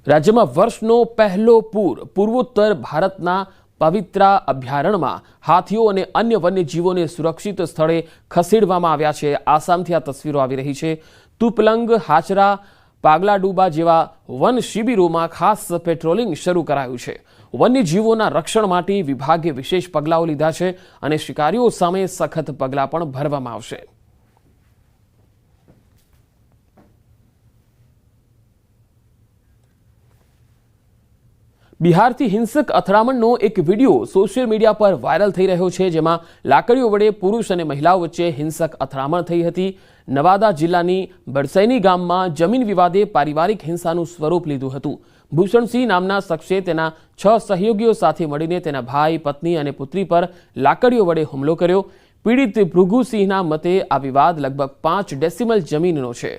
રાજ્યમાં વર્ષનો પહેલો પૂર પૂર્વોત્તર ભારતના પવિત્રા અભયારણ્યમાં હાથીઓ અને અન્ય વન્યજીવોને સુરક્ષિત સ્થળે ખસેડવામાં આવ્યા છે। આસામથી આ તસવીરો આવી રહી છે। તુપલંગ, હાચરા, પાગલાડુબા જેવા વન શિબિરોમાં ખાસ પેટ્રોલિંગ શરૂ કરાયું છે। વન્યજીવોના રક્ષણ માટે વિભાગે વિશેષ પગલાઓ લીધા છે અને શિકારીઓ સામે સખત પગલાં પણ ભરવામાં આવશે। બિહારથી હિંસક અથડામણનો એક વિડીયો સોશિયલ મીડિયા પર વાયરલ થઈ રહ્યો છે, જેમાં લાકડીઓ વડે પુરુષ અને મહિલાઓ વચ્ચે હિંસક અથડામણ થઈ હતી। નવાદા જિલ્લાની બડસૈની ગામમાં જમીન વિવાદે પારિવારિક હિંસાનું સ્વરૂપ લીધું હતું। ભૂષણસિંહ નામના શખ્સે તેના 6 સહયોગીઓ સાથે મળીને તેના ભાઈ, પત્ની અને પુત્રી પર લાકડીઓ વડે હુમલો કર્યો। પીડિત ભૃગુસિંહના મતે આ વિવાદ લગભગ 5 ડેસિમલ જમીનનો છે।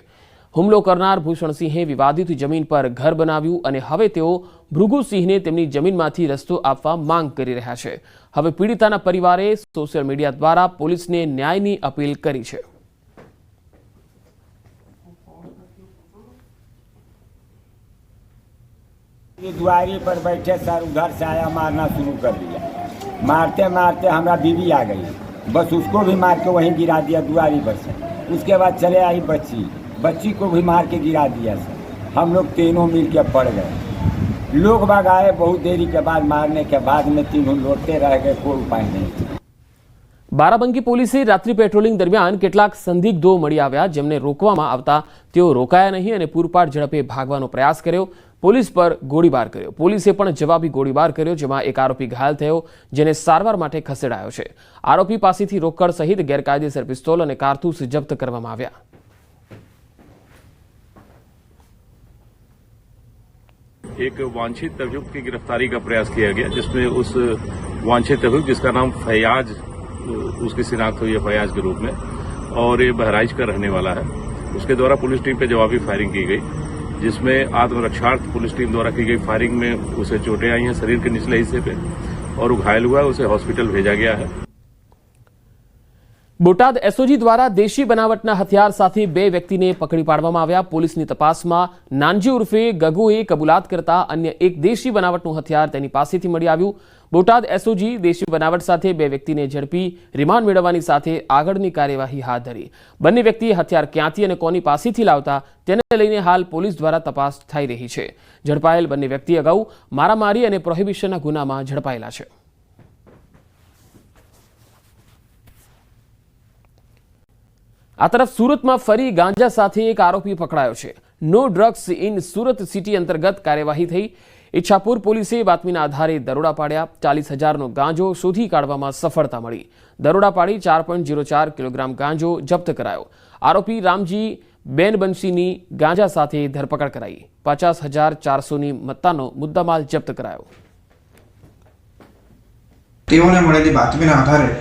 હુમલો કરનાર ભૂષણસિંહે વિવાદિત જમીન પર ઘર બનાવ્યું અને હવે તેઓ ભૃગુસિંહને તેમની જમીનમાંથી રસ્તો આપવા માંગ કરી રહ્યા છે। હવે પીડિતાના પરિવારે સોશિયલ મીડિયા દ્વારા પોલીસને ન્યાયની અપીલ કરી છે। दुआरी पर बैठे सर उधर से आया, मारना शुरू कर दिया। मारते मारते हमारा बीवी आ गई, बस उसको भी मार के वहीं गिरा दिया दुआरी पर से। उसके बाद चले आई बच्ची को भी मार के गिरा दिया सर। हम लोग तीनों मिल के पड़ गए। लोग बाग आए बहुत देरी के बाद, मारने के बाद में तीनों लौटते रह गए, कोई उपाय नहीं। बाराबंकी પોલીસે રાત્રિ પેટ્રોલિંગ દરમિયાન કેટલાક સંદિગ્ધો મળી આવ્યા, જેમને રોકવામાં આવતા તેઓ રોકાયા નહીં અને પૂરપાટ ઝડપે ભાગવાનો પ્રયાસ કર્યો। પોલીસ પર ગોળીબાર કર્યો। પોલીસે પણ જવાબી ગોળીબાર કર્યો, જેમાં એક આરોપી ઘાયલ થયો, જેને સારવાર માટે ખસેડાયો છે। આરોપી પાસેથી રોકડ સહિત ગેરકાયદેસર પિસ્તોલ અને કારતૂસ જપ્ત કરવામાં આવ્યા। एक वांछित अभियुक्त की गिरफ्तारी का प्रयास किया गया, जिसमें उस वांछित अभियुक्त जिसका नाम फैयाज, उसकी शिनाख्त हुई है फैयाज के रूप में, और ये बहराइच का रहने वाला है। उसके द्वारा पुलिस टीम पे जवाबी फायरिंग की गई, जिसमें आत्मरक्षार्थ पुलिस टीम द्वारा की गई फायरिंग में उसे चोटें आई हैं शरीर के निचले हिस्से पे और वो घायल हुआ है। उसे हॉस्पिटल भेजा गया है। બોટાદ એસઓજી દ્વારા દેશી બનાવટના હથિયાર સાથે 2 વ્યક્તિને પકડી પાડવામાં આવ્યા। પોલીસની તપાસમાં નાનજી ઉર્ફે ગગુએ કબૂલાત કરતા અન્ય એક દેશી બનાવટનું હથિયાર તેની પાસેથી મળી આવ્યું। બોટાદ એસઓજી દેશી બનાવટ સાથે 2 વ્યક્તિને ઝડપી રિમાન્ડ મેળવવાની સાથે આગળની કાર્યવાહી હાથ ધરી। બંને વ્યક્તિ હથિયાર ક્યાંથી અને કોની પાસેથી લાવતા તેને લઈને હાલ પોલીસ દ્વારા તપાસ થઈ રહી છે। ઝડપાયેલ બંને વ્યક્તિ અગાઉ મારામારી અને પ્રોહિબિશનના ગુનામાં ઝડપાયેલા છે। આ તરફ સુરતમાં ફરી ગાંજા સાથે એક આરોપી પકડાયો છે। No drugs in Surat city અંતર્ગત કાર્યવાહી થઈ। ઈચ્છાપુર પોલીસે બાતમીના આધારે દરોડા પાડ્યા। 40,000નો ગાંજો શોધી કાઢવામાં સફળતા મળી। દરોડા પાડી 4.04 કિલોગ્રામ ગાંજો જપ્ત કરાયો। આરોપી રામજી બેનબંસીની ગાંજા સાથે ધરપકડ કરાઈ। 50,400ની મત્તાનો મુદ્દામાલ જપ્ત કરાયો। તેઓને મળેલી બાતમીના આધારે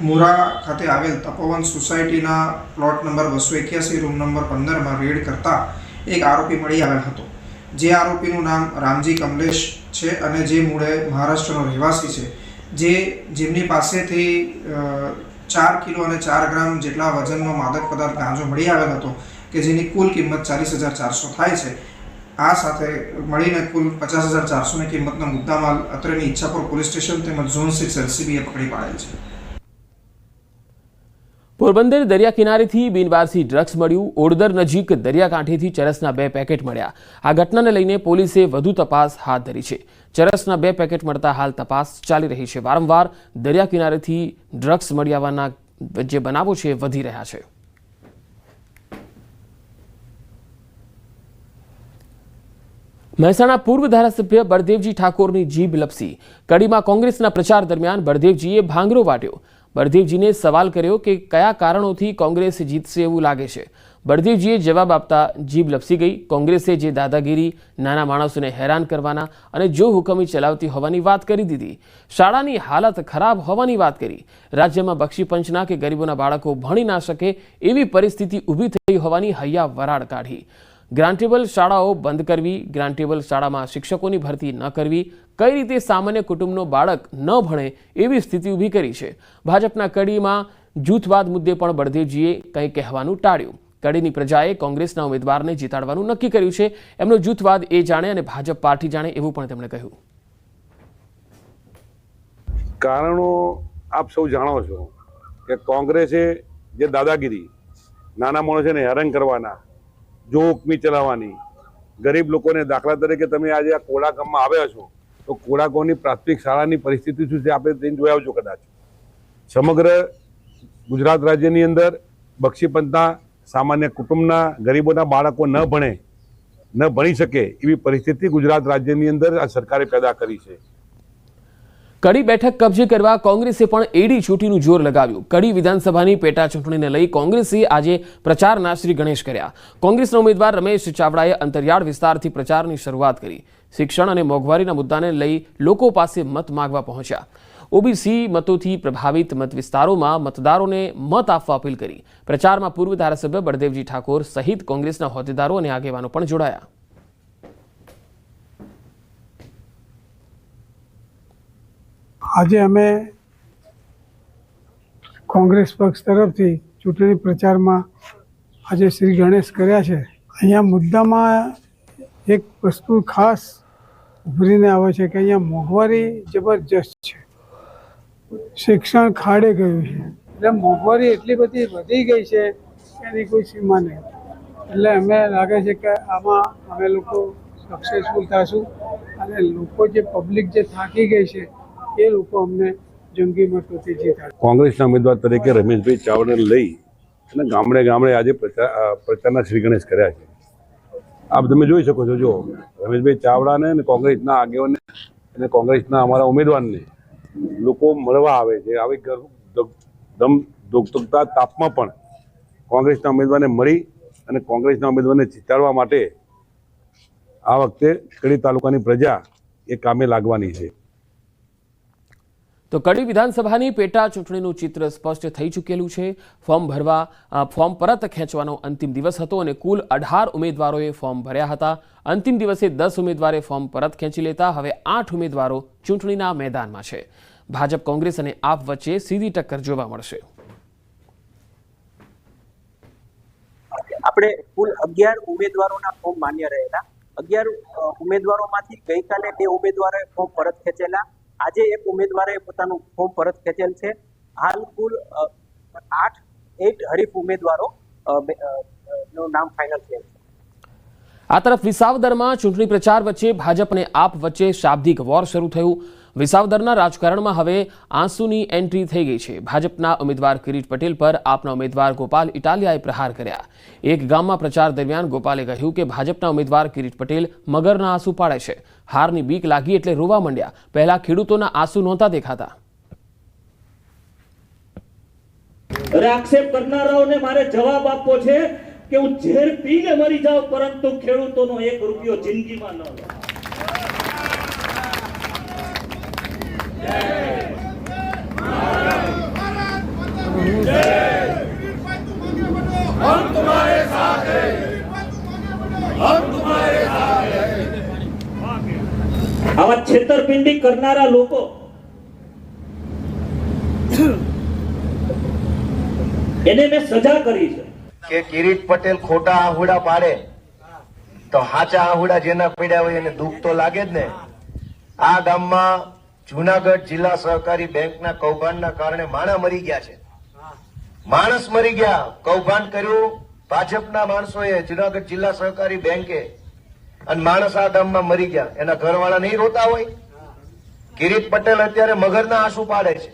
મોરા ખાતે આવેલ તપોવન સોસાયટીના પ્લોટ નંબર 281 રૂમ નંબર 15માં રેડ કરતા એક આરોપી મળી આવેલ હતો, જે આરોપીનું નામ રામજી કમલેશ છે અને જે મૂળે મહારાષ્ટ્રનો રહેવાસી છે, જેમની પાસેથી 4 કિલો અને 4 ગ્રામ જેટલા વજનનો માદક પદાર્થ ગાંજો મળી આવેલ હતો, કે જેની કુલ કિંમત 40,400 થાય છે। આ સાથે મળીને કુલ 50,400ની કિંમતનો મુદ્દામાલ અત્રેની ઈચ્છાપુર પોલીસ સ્ટેશન તેમજ ઝોન 6 એલસીબીએ પકડી પાડેલ છે। પોરબંદર દરિયા કિનારેથી બિનવારસી ડ્રગ્સ મળ્યું। ઓડદર નજીક દરિયાકાંઠેથી ચરસના 2 પેકેટ મળ્યા। આ ઘટનાને લઈને પોલીસે વધુ તપાસ હાથ ધરી છે। ચરસના 2 પેકેટ મળતા હાલ તપાસ ચાલી રહી છે। વારંવાર દરિયા કિનારેથી ડ્રગ્સ મળી આવવાના જે બનાવો છે વધી રહ્યા છે। મહેસાણા પૂર્વ ધારાસભ્ય બળદેવજી ઠાકોરની જીભ લપસી। કડીમાં કોંગ્રેસના પ્રચાર દરમિયાન બળદેવજીએ ભાંગરો વાટ્યો। બળદેવજીને સવાલ કર્યો કે કયા કારણોથી કોંગ્રેસ જીતશે એવું લાગે છે। બળદેવજીએ જવાબ આપતા જીભ લપસી ગઈ। કોંગ્રેસે જે દાદાગીરી, નાના માણસોને હેરાન કરવાના અને જો હુકમી ચલાવતી હોવાની વાત કરી દીધી। શાળાની હાલત ખરાબ હોવાની વાત કરી। રાજ્યમાં બક્ષીપંચના કે ગરીબોના બાળકો ભણી ના શકે એવી પરિસ્થિતિ ઊભી થઈ હોવાની હૈયા વરાળ કાઢી। ગ્રાન્ટેબલ શાળાઓ બંધ કરવી, ગ્રાન્ટેબલ શાળામાં શિક્ષકોની ભરતી ન કરવી, કઈ રીતે સામાન્ય કુટુંબનો બાળક ન ભણે એવી સ્થિતિ ઊભી કરી છે। ભાજપના કડીમાં જૂથવાદ મુદ્દે પણ બળદેવજીએ કંઈ કહેવાનું ટાળ્યું। કડીની પ્રજાએ કોંગ્રેસના ઉમેદવારને જીતાડવાનું નક્કી કર્યું છે. એમનો જૂથવાદ એ જાણે અને ભાજપ પાર્ટી જાણે એવું પણ તેમણે કહ્યું. કારણો આપ સૌ જાણો છો કે કોંગ્રેસે જે દાદાગીરી, નાના માણસોને હેરાન કરવાના, જો હુકમી ચલાવવાની, ગરીબ લોકોને દાખલા તરીકે તમે આજે આ કોડા ગામમાં આવ્યા છો તો કોડા ગામની પ્રાથમિક શાળાની પરિસ્થિતિ શું છે આપણે તેને જોઈ આવજો. કદાચ સમગ્ર ગુજરાત રાજ્યની અંદર બક્ષીપંથના સામાન્ય કુટુંબના ગરીબોના બાળકો ન ભણી શકે એવી પરિસ્થિતિ ગુજરાત રાજ્યની અંદર આ સરકારે પેદા કરી છે. કડી બેઠક કબજે કરવા કોંગ્રેસે પણ એડી છૂટીનું જોર લગાવ્યું. કડી વિધાનસભાની પેટા ચૂંટણીને લઈ કોંગ્રેસે આજે પ્રચારના શ્રી ગણેશ કર્યા. કોંગ્રેસના ઉમેદવાર રમેશ ચાવડાએ અંતરિયાળ વિસ્તારથી પ્રચારની શરૂઆત કરી. શિક્ષણ અને મોંઘવારીના મુદ્દાને લઈ લોકો પાસે મત માંગવા પહોંચ્યા. ઓબીસી મતોથી પ્રભાવિત મત વિસ્તારોમાં મતદારોને મત આપવા અપીલ કરી. પ્રચારમાં પૂર્વ ધારાસભ્ય બળદેવજી ઠાકોર સહિત કોંગ્રેસના હોદ્દેદારો અને આગેવાનો પણ જોડાયા. આજે અમે કોંગ્રેસ પક્ષ તરફથી ચૂંટણી પ્રચારમાં આજે શ્રી ગણેશ કર્યા છે. અહીંયા મુદ્દામાં એક વસ્તુ ખાસ ઉભરીને આવે છે કે અહીંયા મોંઘવારી જબરજસ્ત છે, શિક્ષણ ખાડે ગયું છે, એટલે મોંઘવારી એટલી બધી વધી ગઈ છે એની કોઈ સીમા નહીં. એટલે અમે લાગે છે કે આમાં અમે લોકો સક્સેસફુલ થશું અને લોકો જે પબ્લિક જે થાકી ગઈ છે એ લોકો અમને જંગી મતોથી જીતાડે. કોંગ્રેસના ઉમેદવાર તરીકે રમેશભાઈ ચાવડાને લઈ અને ગામડે ગામડે આજે પ્રચારના શ્રી ગણેશ કર્યા છે. આપ તમે જોઈ શકો છો. જો રમેશભાઈ ચાવડાને અને કોંગ્રેસના આગેવાનને અને કોંગ્રેસના અમારા ઉમેદવારને લોકો મળવા આવે છે. આવી દમ ધોકધોકતા તાપમાં પણ કોંગ્રેસના ઉમેદવારને મળી અને કોંગ્રેસના ઉમેદવારને જીતાડવા માટે આ વખતે કડી તાલુકાની પ્રજા એ કામે લાગવાની છે. તો કડી વિધાનસભાની પેટા ચૂંટણીનું ચિત્ર સ્પષ્ટ થઈ ચૂકેલું છે. ફોર્મ પરત ખેંચવાનો અંતિમ દિવસ હતો અને કુલ 18 ઉમેદવારોએ ફોર્મ ભર્યા હતા. અંતિમ દિવસે 10 ઉમેદવારે ફોર્મ પરત ખેંચી લેતા હવે 8 ઉમેદવારો ચૂંટણીના મેદાનમાં છે. ભાજપ, કોંગ્રેસ અને આપ વચ્ચે સીધી ટક્કર જોવા મળશે. આપણે કુલ 11 ઉમેદવારોના ફોર્મ માન્ય રહેલા. 11 ઉમેદવારોમાંથી ગઈકાલે 2 ઉમેદવારોએ ફોર્મ પરત ખેંચેલા. આજે એક ઉમેદવારે પોતાનું ફોર્મ પરત ખેંચેલ છે. હાલ કુલ 8 હરીફ ઉમેદવારો નું નામ ફાઇનલ થયેલ છે. આ તરફ વિસાવદરમાં ચૂંટણી પ્રચાર વચ્ચે ભાજપ અને આપ વચ્ચે શાબ્દિક વોર શરૂ થયું. વિસાવદરના રાજકારણમાં હવે આંસુની એન્ટ્રી થઈ ગઈ છે. ભાજપના ઉમેદવાર કિરીટ પટેલ પર આપના ઉમેદવાર ગોપાલ ઇટાલિયાએ પ્રહાર કર્યા. એક ગામમાં પ્રચાર દરમિયાન ગોપાલે કહ્યું કે ભાજપના ઉમેદવાર કિરીટ પટેલ મગરના આંસુ પાડે છે. હારની બીક લાગી એટલે રોવા માંડ્યા. પહેલા ખેડૂતોના આંસુ નહોતા દેખાતા. આક્ષેપ કરનારાઓને મારે જવાબ આપવો છે કે હું ઝેર પીને મરી જાઉં પરંતુ ખેડૂતોનો 1 રૂપિયો જિંદગીમાં ન લઉં. આવા છેતરપિંડી કરનારા લોકો એને મેં સજા કરી છે કે કિરીટ પટેલ ખોટા આહુડા પાડે તો હાચા આહુડા જેના પડ્યા હોય એને દુઃખ તો લાગે જ ને. આ ગામમાં જુનાગઢ જિલ્લા સહકારી બેંકના કૌભાંડના કારણે માણસ મરી ગયા છે. માણસ મરી ગયા. કૌભાંડ કર્યું ભાજપના માણસોએ જુનાગઢ જિલ્લા સહકારી બેંકે અને માણસ આ ગામમાં મરી ગયા. એના ઘરવાળા નહીં રોતા હોય? કિરીટ પટેલ અત્યારે મગરના આંસુ પાડે છે.